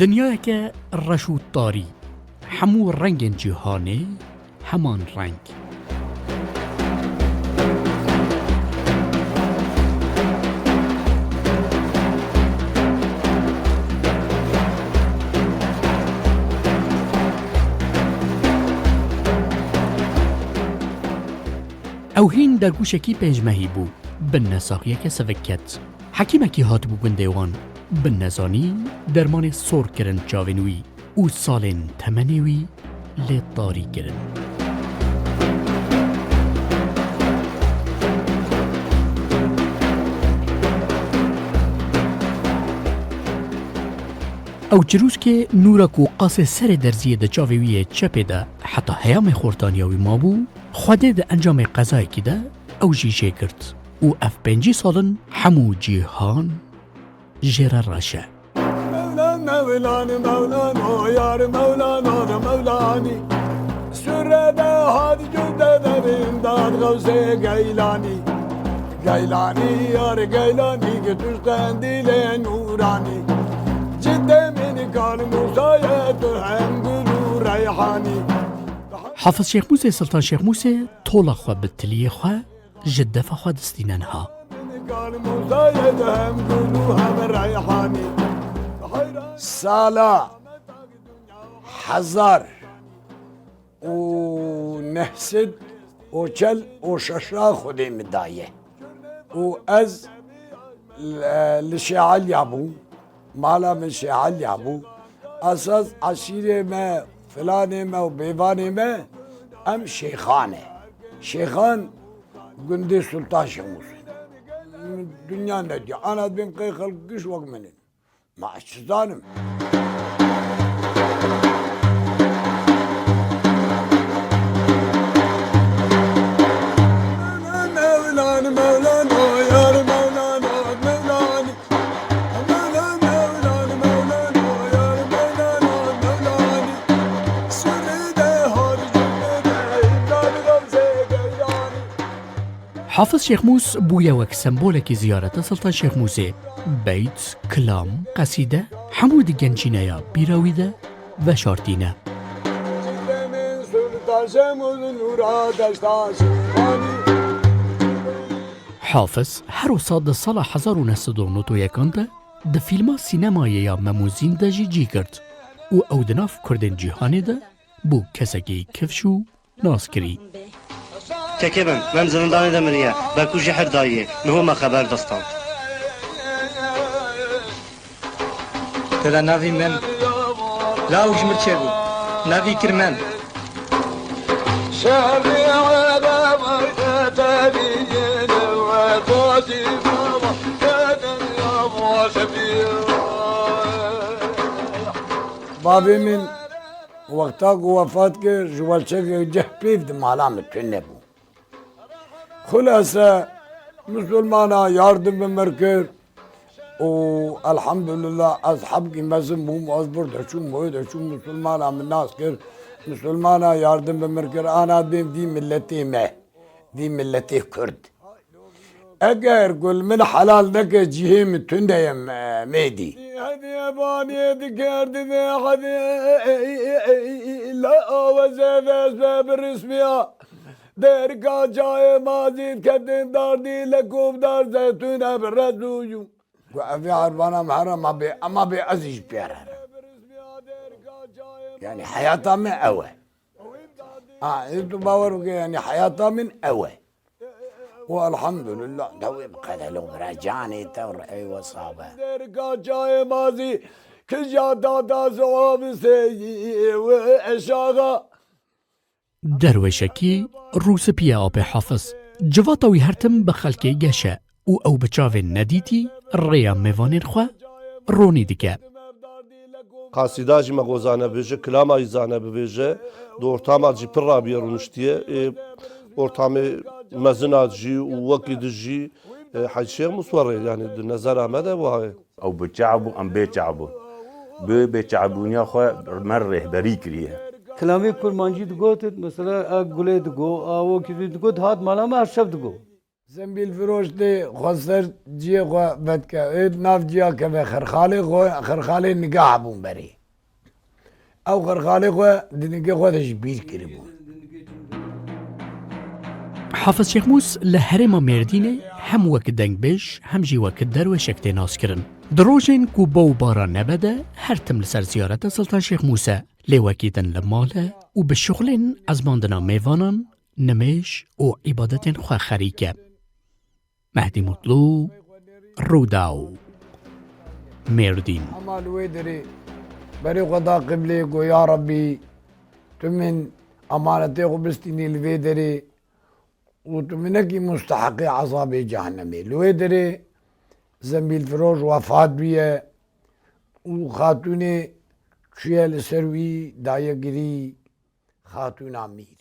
دنیایەکە ڕەش و تاری هەموو ڕەنگێن جیهانێ هەمان ڕەنگ. ئەو هین دەرگوشێکی پێنجمەهی بوو بن نەساقیەکە سەڤکەت حەکیمێکی هاتبوو گوندێوان بن نەزانی دەرمانێ سۆرکردن چاوێنووی و ساڵێن تەمەنێوی لێ تاریکردن. ئەو چروسکێ نورەک و قاسێ سەرێ دەرزیە دە چاوێویە چەپێدا حتا هەیامێ خۆرتانیاوی مابوو خودێ دە ئەنجامێ قەزایەکیدا ئەو ژیژێ کرد و ئەف پێنجی ساڵن هەموو جیهان ژێرە ڕەشە. مولانا مولانا يا مولانا مولاني سردا هاد جدد بنداد غوث قيلاني قيلاني يا قيلاني قدوش قنديل نوراني جدا من قال موسى هم قلو ريحاني حافظ شيخ موسى سلطان شيخ موسى طول خوا بالتلية خوا جدة فخوا دستينانها قال موسى هم قلو هم ريحاني سالا 1946 خودی مدایه و از لشیعه لیابو مالا من شیعه لیابو اساس عشیره ما فلانه ما و بیوانه ما ام شیخان گنده سلطان شموس دنیا ندی انا بین قی خلقش وقت منه ما اشتزانم مولانا مولانا يا مولانا مولاني مولانا مولانا مولانا يا مولانا مولاني سرده هار جنده امداد غمزه قيلاني حافظ شيخ موس بويا وك سمبولك زيارة سلطان شيخ موسى بيت كلام قصيدة حمود جنجينيا بيراويدة وشارتينة من سلطان شموز نورا دشتان شيخاني حافظ هر صاد سال 1991 ده فیلما سینمایی یا مموزین ده جی کرد و او دناف کردن جیهانی ده بو کسکی کفشو ناس کری. تكبن من زندان دمرية باكو جحر داية نهو خبر دستان تدا نافي من لا وش مرتشبو نافي كرمان شعبي على مرتبين وقاسي بابا كان يابا شبير بابي من وقتا وفات کے جوال چک جه پیف د مالا متنه بو خلاصه مسلمانا yardım بمركر والحمد لله اصحاب کی مزم بو مزبر دشون مو دشون مسلمانا من ناس کر مسلمانا yardım بمركر انا بیم دی ملتی ما دی ملتی کرد اگر گل من حلال نک جهه متنده یم میدی هدي ياباني ذكرت هدي لا وزاف بالرسميه دركا جاي مازيد كدن داردي لكوب دار زيتونه بالرزوجو وفي عربانه محرم اما بي ازيج بيرر يعني حياتها من اوه انتو باورك يعني حياتها من اوه والحمد لله دوي بقدلو رجاني تورعي وصابه دركا جاي مازي كل جادا زواب سي واشاغا درویشکی روسپیا آب حافظ جواتاوی هرتم بخلکی گشه او بچاوی ندیتی ریا میوانین خواه رونی دیگه قصیده جی مغوزانه بيجي كلام ايزانه بيجي دورتام جي پر بيرونشتيه ortamı مزناجي ووكيدجي حاج شيخ مصوري يعني النظر مدى وهاي او بتشعبوا ام بيتشعبوا بيتشعبون يا اخويا مره بريك ليها كلامي كل مانجي تقول مثلا اقولي تقول او كذي تقول هاد مالا ما شفت تقول زنبیل فروش دی خسر جیه خو بد که اید ناف جیا که به خرخاله نگاه بون بری او خرخاله خو دنگه خودش بیر کری بون حافظ شیخ موس لهرما مردینه هم وک دنگ بیش هم جی وک دروشک تناس کرن دروژن کو بو بارا نبده هر تم لسر زیارت سلطان شیخ موسى لوکیدن لماله و به شغلین از ماندنا میوانان نمیش و عبادت خواه خریکه مهدی مطلوب روداو مردین اما لوی دری بری خدا قبله گو یا ربی تو من امانتی خو بستینی لوی دری و تو منکی مستحق عذاب جهنمی لوی دری زنبیل فروش وفات بیه و خاتون چیه لسروی دایه گیری خاتون امیر